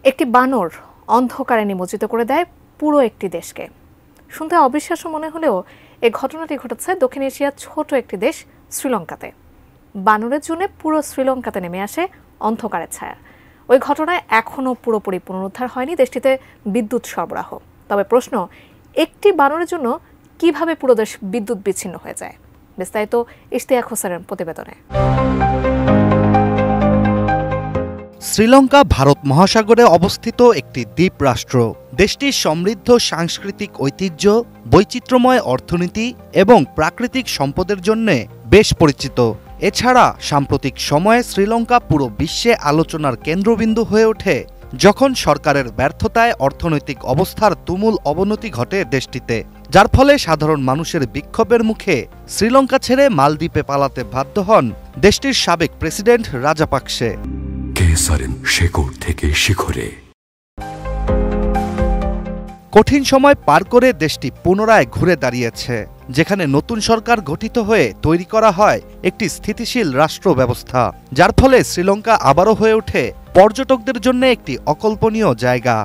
একটি বানর অন্ধকারে নিমজ্জিত করে দেয় পুরো একটি দেশকে। শুনতে অবিশ্বাস্য মনে হলেও এই ঘটনাটি ঘটেছে দক্ষিণ এশিয়ার ছোট একটি দেশ শ্রীলঙ্কাতে। বানরের জন্য পুরো শ্রীলঙ্কাতে নেমে আসে অন্ধকারের ছায়া। ওই ঘটনায় এখনও পুরোপুরি পুনরুদ্ধার হয়নি দেশটিতে বিদ্যুৎ সরবরাহ। তবে প্রশ্ন, একটি বানরের জন্য কিভাবে পুরো দেশ বিদ্যুৎ বিচ্ছিন্ন হয়ে যায়? বিস্তারিত ইশতিয়াক হোসেনের প্রতিবেদনে। শ্রীলঙ্কা ভারত মহাসাগরে অবস্থিত একটি দ্বীপ রাষ্ট্র। দেশটির সমৃদ্ধ সাংস্কৃতিক ঐতিহ্য, বৈচিত্র্যময় অর্থনীতি এবং প্রাকৃতিক সম্পদের জন্য বেশ পরিচিত। এছাড়া সাম্প্রতিক সময়ে শ্রীলঙ্কা পুরো বিশ্বে আলোচনার কেন্দ্রবিন্দু হয়ে ওঠে যখন সরকারের ব্যর্থতায় অর্থনৈতিক অবস্থার তুমুল অবনতি ঘটে দেশটিতে, যার ফলে সাধারণ মানুষের বিক্ষোভের মুখে শ্রীলঙ্কা ছেড়ে মালদ্বীপে পালাতে বাধ্য হন দেশটির সাবেক প্রেসিডেন্ট রাজাপাকসে। শেকড় থেকে শিখরে কঠিন সময় পার করে দেশটি পুনরায় ঘুরে দাঁড়িয়েছে, যেখানে নতুন সরকার গঠিত হয়ে তৈরি করা হয় একটি স্থিতিশীল রাষ্ট্র ব্যবস্থা, যার ফলে শ্রীলঙ্কা আবারও হয়ে ওঠে পর্যটকদের জন্য একটি অকল্পনীয় জায়গা।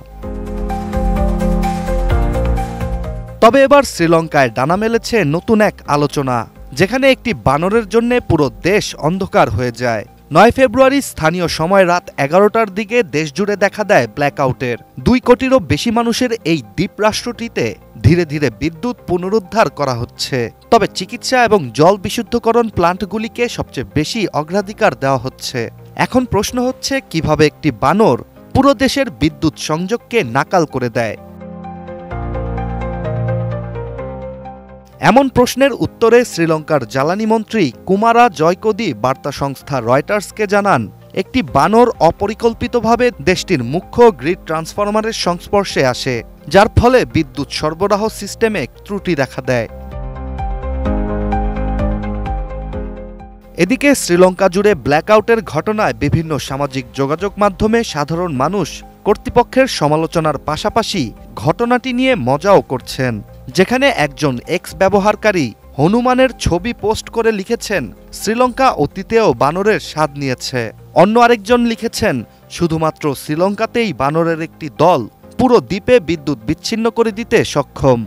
তবে এবার শ্রীলঙ্কায় ডানা মেলেছে নতুন এক আলোচনা, যেখানে একটি বানরের জন্য পুরো দেশ অন্ধকার হয়ে যায়। ৯ ফেব্রুয়ারি স্থানীয় সময় রাত ১১টার দিকে দেশজুড়ে দেখা দেয় ব্ল্যাকআউটের। ২ কোটিরও বেশি মানুষের এই দ্বীপ রাষ্ট্রটিতে ধীরে ধীরে বিদ্যুৎ পুনরুদ্ধার করা হচ্ছে। তবে চিকিৎসা এবং জল বিশুদ্ধকরণ প্লান্টগুলিকে সবচেয়ে বেশি অগ্রাধিকার দেওয়া হচ্ছে। এখন প্রশ্ন হচ্ছে, কিভাবে একটি বানর পুরো দেশের বিদ্যুৎ সংযোগকে নাকাল করে দেয়? এমন প্রশ্নের উত্তরে শ্রীলঙ্কার জ্বালানি মন্ত্রী কুমারা জয়কোদি বার্তা সংস্থা রয়টার্সকে জানান, একটি বানর অপরিকল্পিতভাবে দেশটির মুখ্য গ্রিড ট্রান্সফরমারের সংস্পর্শে আসে, যার ফলে বিদ্যুৎ সরবরাহ সিস্টেমে ত্রুটি দেখা দেয়। এদিকে শ্রীলঙ্কা জুড়ে ব্ল্যাকআউটের ঘটনায় বিভিন্ন সামাজিক যোগাযোগ মাধ্যমে সাধারণ মানুষ কর্তৃপক্ষের সমালোচনার পাশাপাশি ঘটনাটি নিয়ে মজাও করছেন। যেখানে একজন এক্স ব্যবহারকারী হনুমানের ছবি পোস্ট করে লিখেছেন, শ্রীলঙ্কা অতীতেও বানরের স্বাদ নিয়েছে। অন্য আরেকজন লিখেছেন, শুধুমাত্র শ্রীলঙ্কাতেই বানরের একটি দল পুরো দ্বীপে বিদ্যুৎ বিচ্ছিন্ন করে দিতে সক্ষম।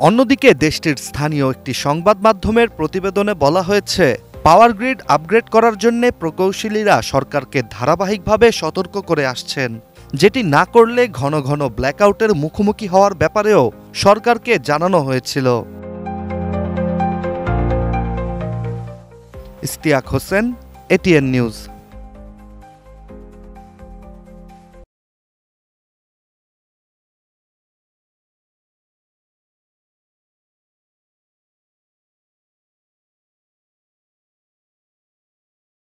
অন্যদিকে দেশটির স্থানীয় একটি সংবাদ মাধ্যমের প্রতিবেদনে বলা হয়েছে, পাওয়ার গ্রিড আপগ্রেড করার জন্য প্রকৌশলীরা সরকারকে ধারাবাহিকভাবে সতর্ক করে আসছেন, যেটি না করলে ঘন ঘন ব্ল্যাকআউটের মুখোমুখি হওয়ার ব্যাপারেও সরকারকে জানানো হয়েছিল। Ishtiaq Hossain, ATN news.